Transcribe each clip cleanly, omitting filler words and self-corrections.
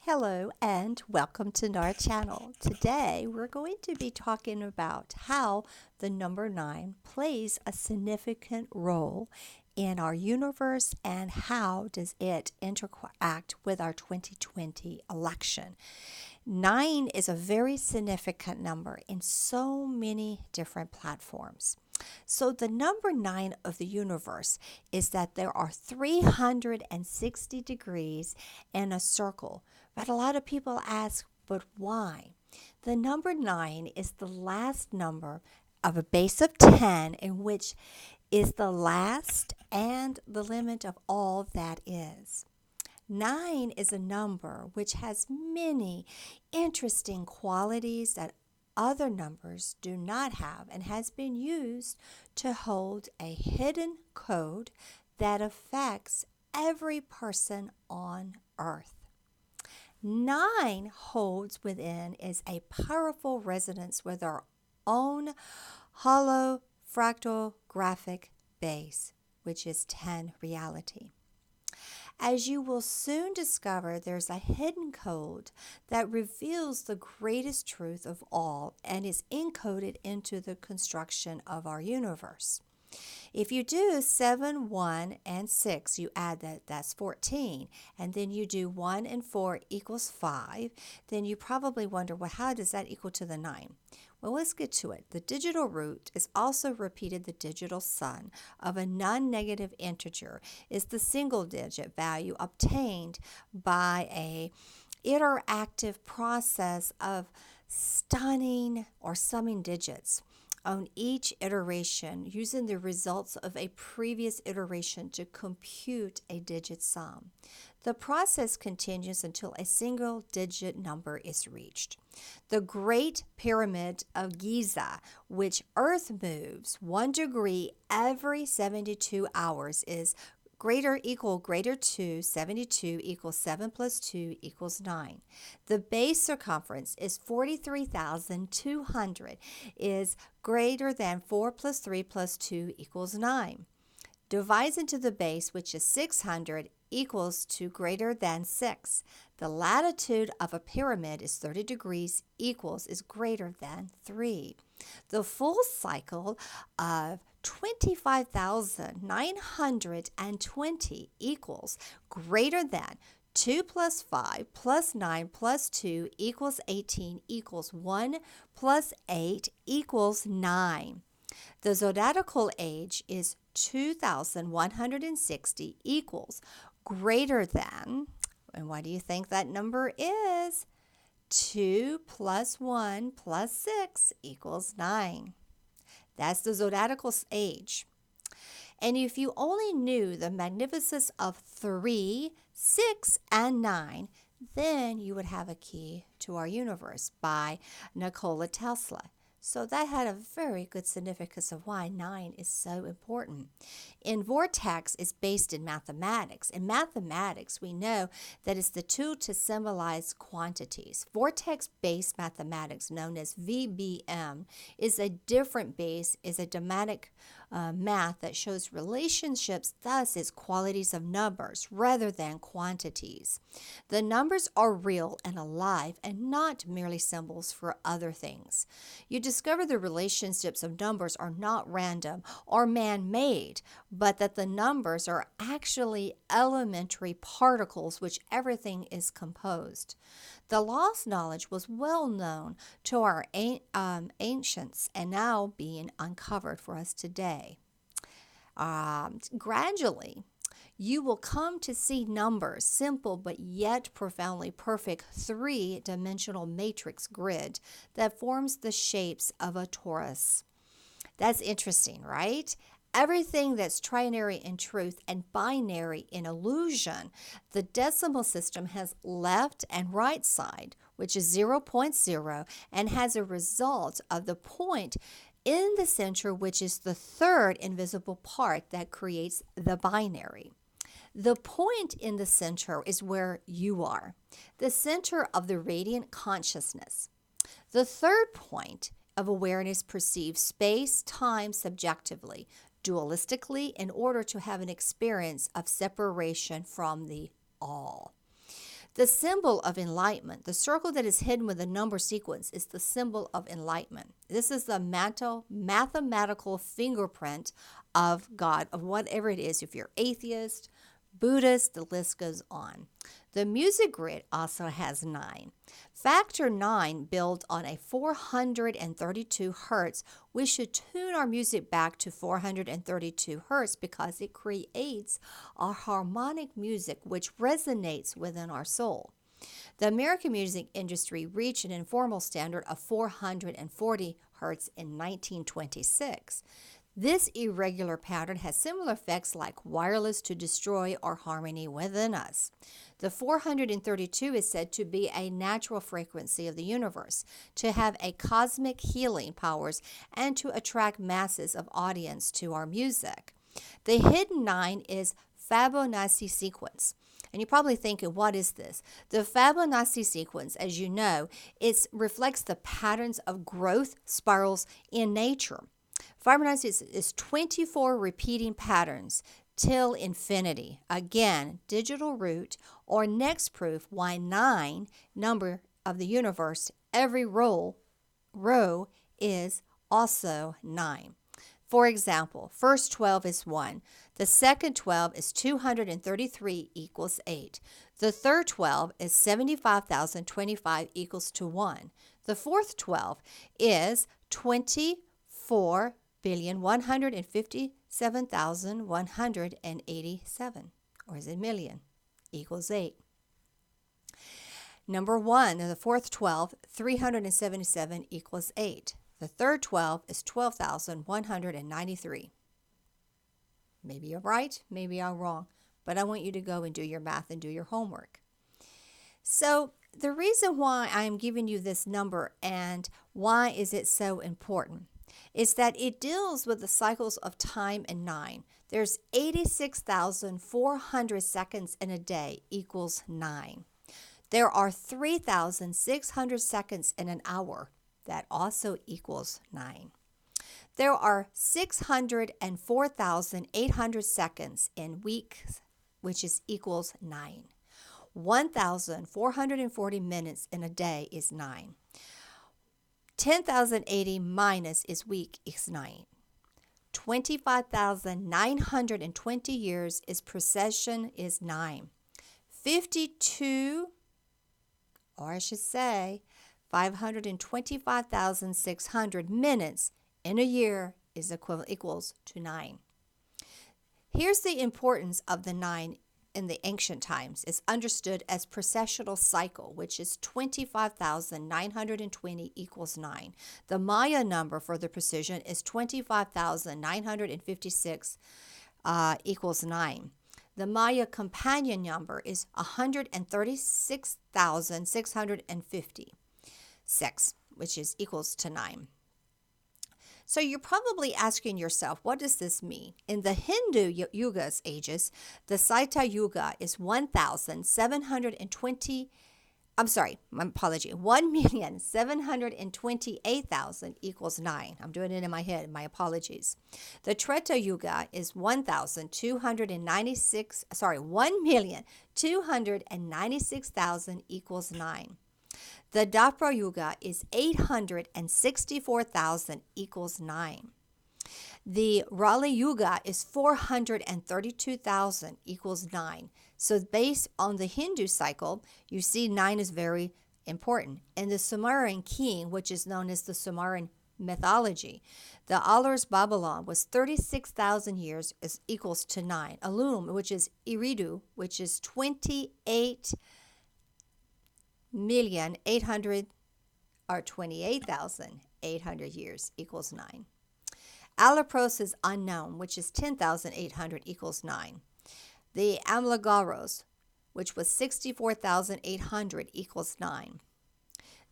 Hello and welcome to our channel. Today we're going to be talking about how the number 9 plays a significant role in our universe and how does it interact with our 2020 election. 9 is a very significant number in so many different platforms. So, the number 9 of the universe is that there are 360 degrees in a circle. But a lot of people ask, but why? The number 9 is the last number of a base of 10, in which is the last and the limit of all that is. 9 is a number which has many interesting qualities that other numbers do not have and has been used to hold a hidden code that affects every person on earth. 9 holds within is a powerful resonance with our own hollow fractal graphic base, which is 10 reality. As you will soon discover, there's a hidden code that reveals the greatest truth of all and is encoded into the construction of our universe. If you do 7, 1, and 6, you add that's 14. And then you do 1 and 4 equals 5. Then you probably wonder, well, how does that equal to the 9? Well, let's get to it. The digital root is also repeated. The digital sum of a non-negative integer is the single-digit value obtained by a interactive process of stunning or summing digits on each iteration using the results of a previous iteration to compute a digit sum. The process continues until a single digit number is reached. The Great Pyramid of Giza, which Earth moves 1 degree every 72 hours, is greater to 72 equals 7 plus 2 equals 9. The base circumference is 43,200 is greater than 4 plus 3 plus 2 equals 9. Divides into the base, which is 600, equals to greater than 6. The latitude of a pyramid is 30 degrees is greater than 3. The full cycle of 25,920 equals greater than 2 plus 5 plus 9 plus 2 equals 18 equals 1 plus 8 equals 9. The zodiacal age is 2,160 equals greater than, and what do you think that number is? 2 plus 1 plus 6 equals 9. That's the zodiacal age. And if you only knew the magnificence of 3, 6, and 9, then you would have a key to our universe by Nikola Tesla. So that had a very good significance of why 9 is so important. In vortex is based in mathematics. In mathematics, we know that it's the tool to symbolize quantities. Vortex-based mathematics, known as VBM, is a different base, is a dramatic math that shows relationships, thus is qualities of numbers rather than quantities. The numbers are real and alive and not merely symbols for other things. You discover the relationships of numbers are not random or man-made, but that the numbers are actually elementary particles which everything is composed. The lost knowledge was well known to our ancients and now being uncovered for us today. Gradually, you will come to see numbers, simple but yet profoundly perfect three-dimensional matrix grid that forms the shapes of a torus. That's interesting, right? Everything that's trinary in truth and binary in illusion, the decimal system has left and right side, which is 0.0, and has a result of the point in the center, which is the third invisible part that creates the binary. The point in the center is where you are, the center of the radiant consciousness. The third point of awareness perceives space, time subjectively, dualistically, in order to have an experience of separation from the all. The symbol of enlightenment, the circle that is hidden with the number sequence, is the symbol of enlightenment. This is the mathematical fingerprint of God, of whatever it is. If you're atheist, Buddhist, the list goes on. The music grid also has 9. Factor 9 built on a 432 hertz. We should tune our music back to 432 hertz because it creates a harmonic music which resonates within our soul. The American music industry reached an informal standard of 440 hertz in 1926. This irregular pattern has similar effects like wireless to destroy our harmony within us. The 432 is said to be a natural frequency of the universe, to have a cosmic healing powers, and to attract masses of audience to our music. The hidden 9 is Fibonacci sequence. And you're probably thinking, what is this? The Fibonacci sequence, as you know, it reflects the patterns of growth spirals in nature. Fibonacci is 24 repeating patterns till infinity. Again, digital root or next proof why 9, number of the universe, every row is also 9. For example, first 12 is 1. The second 12 is 233 equals 8. The third 12 is 75,025 equals to 1. The fourth 12 is 24,157,187, or is it million, equals 8. Number 1, the fourth 12, 377 equals 8. The third 12 is 12,193. Maybe you're right, maybe I'm wrong, but I want you to go and do your math and do your homework. So the reason why I am giving you this number and why is it so important is that it deals with the cycles of time in 9. There's 86,400 seconds in a day equals 9. There are 3,600 seconds in an hour. That also equals 9. There are 604,800 seconds in weeks, which is equals 9. 1,440 minutes in a day is 9. 10,080 minus is week is 9. 25,920 years is precession is 9. 52, or I should say, 525,600 minutes in a year is equals to 9. Here's the importance of the 9 in the ancient times. It's understood as precessional cycle, which is 25,920 equals 9. The Maya number for the precision is 25,956 equals 9. The Maya companion number is 136,656, which is equals to 9. So you're probably asking yourself, what does this mean? In the Hindu Yuga's ages, the Saita Yuga is 1,728,000 equals 9. I'm doing it in my head, my apologies. The Treta Yuga is 1,296,000 equals 9. The Dwapara Yuga is 864,000 equals 9. The Rali Yuga is 432,000 equals 9. So based on the Hindu cycle, you see 9 is very important. In the Sumerian king, which is known as the Sumerian mythology, the Alur's Babylon was 36,000 years is equals to 9. Alum, which is Eridu, which is 28,800 years equals 9. Alapros is unknown, which is 10,800 equals 9. The Amlagaros, which was 64,800 equals 9.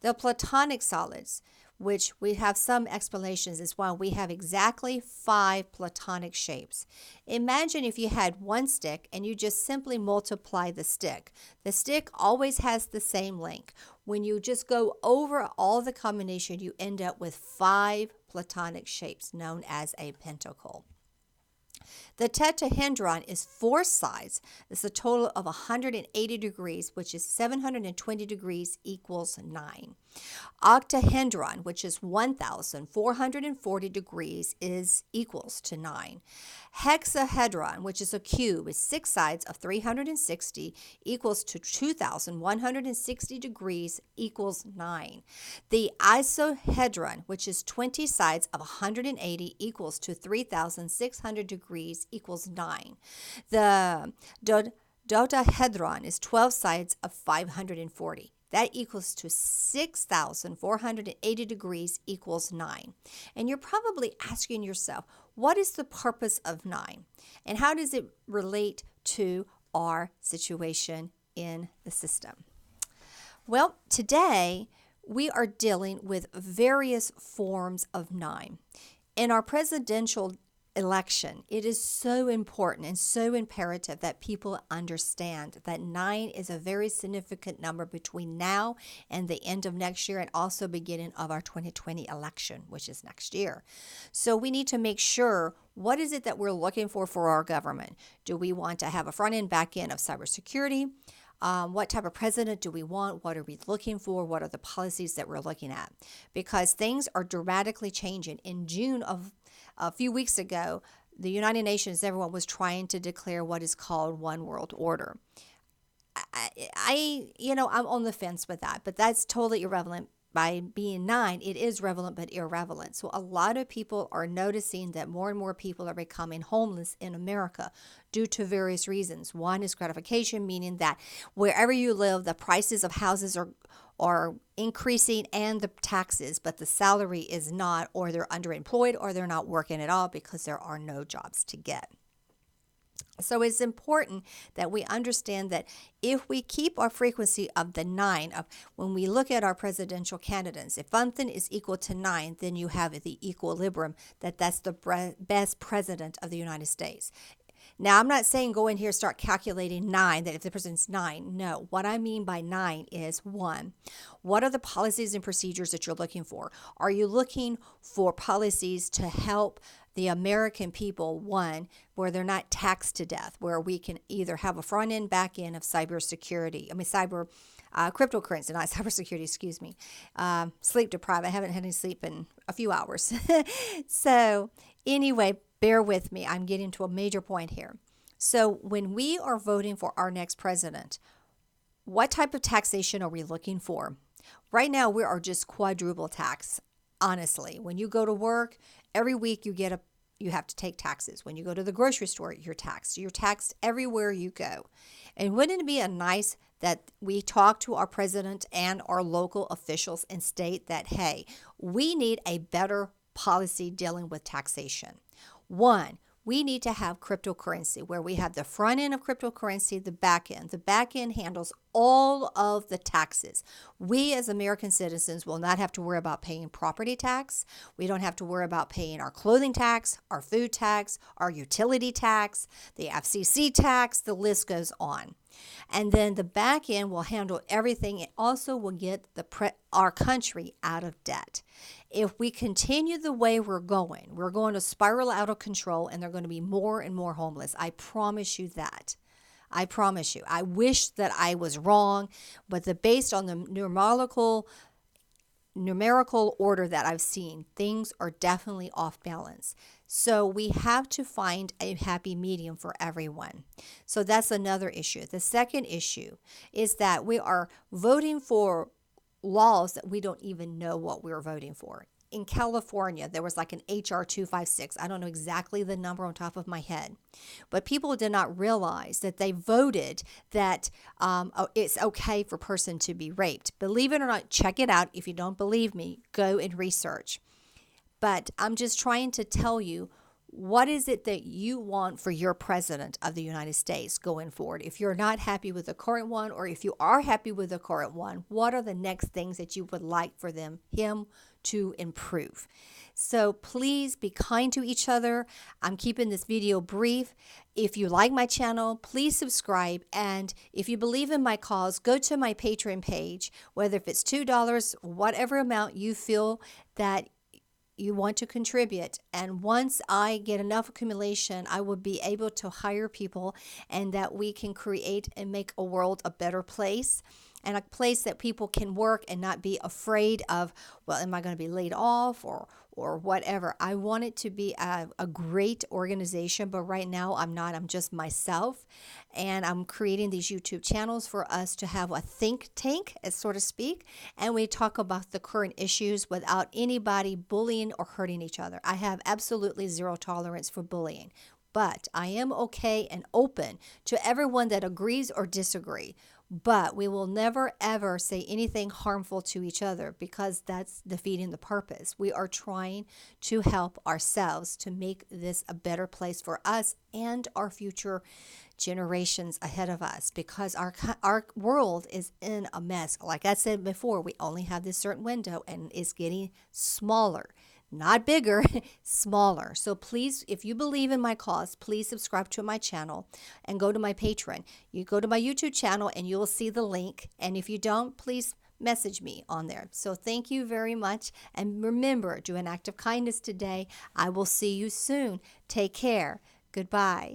The Platonic solids, which we have some explanations as well. We have exactly 5 Platonic shapes. Imagine if you had one stick and you just simply multiply the stick. The stick always has the same length. When you just go over all the combination, you end up with 5 Platonic shapes known as a pentacle. The tetrahedron is 4 sides. It's a total of 180 degrees, which is 720 degrees equals 9. Octahedron, which is 1,440 degrees, is equals to 9. Hexahedron, which is a cube, is 6 sides of 360 equals to 2,160 degrees equals 9. The isohedron, which is 20 sides of 180 equals to 3,600 degrees equals 9. The dodecahedron is 12 sides of 540. That equals to 6,480 degrees equals 9. And you're probably asking yourself, what is the purpose of 9? And how does it relate to our situation in the system? Well, today we are dealing with various forms of 9. In our presidential election, it is so important and so imperative that people understand that 9 is a very significant number between now and the end of next year, and also beginning of our 2020 election, which is next year. So we need to make sure, what is it that we're looking for our government? Do we want to have a front end, back end of cybersecurity? What type of president do we want? What are we looking for? What are the policies that we're looking at? Because things are dramatically changing. In June of a few weeks ago, the United Nations, everyone was trying to declare what is called one world order. I'm on the fence with that, but that's totally irrelevant. By being 9, it is relevant but irrelevant. So a lot of people are noticing that more and more people are becoming homeless in America due to various reasons. One is gratification, meaning that wherever you live, the prices of houses are increasing and the taxes, but the salary is not, or they're underemployed, or they're not working at all because there are no jobs to get. So it's important that we understand that if we keep our frequency of the 9, of when we look at our presidential candidates, if something is equal to 9, then you have the equilibrium, that's the best president of the United States. Now, I'm not saying go in here and start calculating 9, that if the person's 9. No, what I mean by 9 is 1, what are the policies and procedures that you're looking for? Are you looking for policies to help the American people, one, where they're not taxed to death, where we can either have a front end, back end of cryptocurrency, not cybersecurity, excuse me. Sleep deprived. I haven't had any sleep in a few hours. So anyway, bear with me. I'm getting to a major point here. So when we are voting for our next president, what type of taxation are we looking for? Right now, we are just quadruple tax. Honestly, when you go to work, every week you have to take taxes. When you go to the grocery store, you're taxed. You're taxed everywhere you go. And wouldn't it be nice that we talk to our president and our local officials and state that, hey, we need a better policy dealing with taxation. One, we need to have cryptocurrency where we have the front end of cryptocurrency, the back end. The back end handles all of the taxes. We as American citizens will not have to worry about paying property tax. We don't have to worry about paying our clothing tax, our food tax, our utility tax, the FCC tax, the list goes on. And then the back end will handle everything. It also will get our country out of debt. If we continue the way we're going to spiral out of control, and there are going to be more and more homeless. I promise you that. I promise you. I wish that I was wrong, but based on the numerical order that I've seen, things are definitely off balance. So we have to find a happy medium for everyone. So that's another issue. The second issue is that we are voting for laws that we don't even know what we're voting for. In California, there was like an HR-256. I don't know exactly the number on top of my head, but people did not realize that they voted that it's okay for a person to be raped. Believe it or not, check it out. If you don't believe me, go and research. But I'm just trying to tell you, what is it that you want for your president of the United States going forward? If you're not happy with the current one, or if you are happy with the current one, what are the next things that you would like for him to improve? So please be kind to each other. I'm keeping this video brief. If you like my channel, please subscribe. And if you believe in my cause, go to my Patreon page, whether if it's $2, whatever amount you feel that you want to contribute. And once I get enough accumulation, I will be able to hire people, and that we can create and make a world a better place, and a place that people can work and not be afraid of, well, am I going to be laid off or whatever. I want it to be a great organization, but right now I'm not. I'm just myself, and I'm creating these YouTube channels for us to have a think tank, so to speak, and we talk about the current issues without anybody bullying or hurting each other. I have absolutely zero tolerance for bullying, but I am okay and open to everyone that agrees or disagree. But we will never ever say anything harmful to each other, because that's defeating the purpose. We are trying to help ourselves to make this a better place for us and our future generations ahead of us, because our world is in a mess. Like I said before, we only have this certain window, and it's getting smaller. Not bigger, smaller. So please, if you believe in my cause, please subscribe to my channel and go to my Patreon. You go to my YouTube channel and you'll see the link. And if you don't, please message me on there. So thank you very much. And remember, do an act of kindness today. I will see you soon. Take care. Goodbye.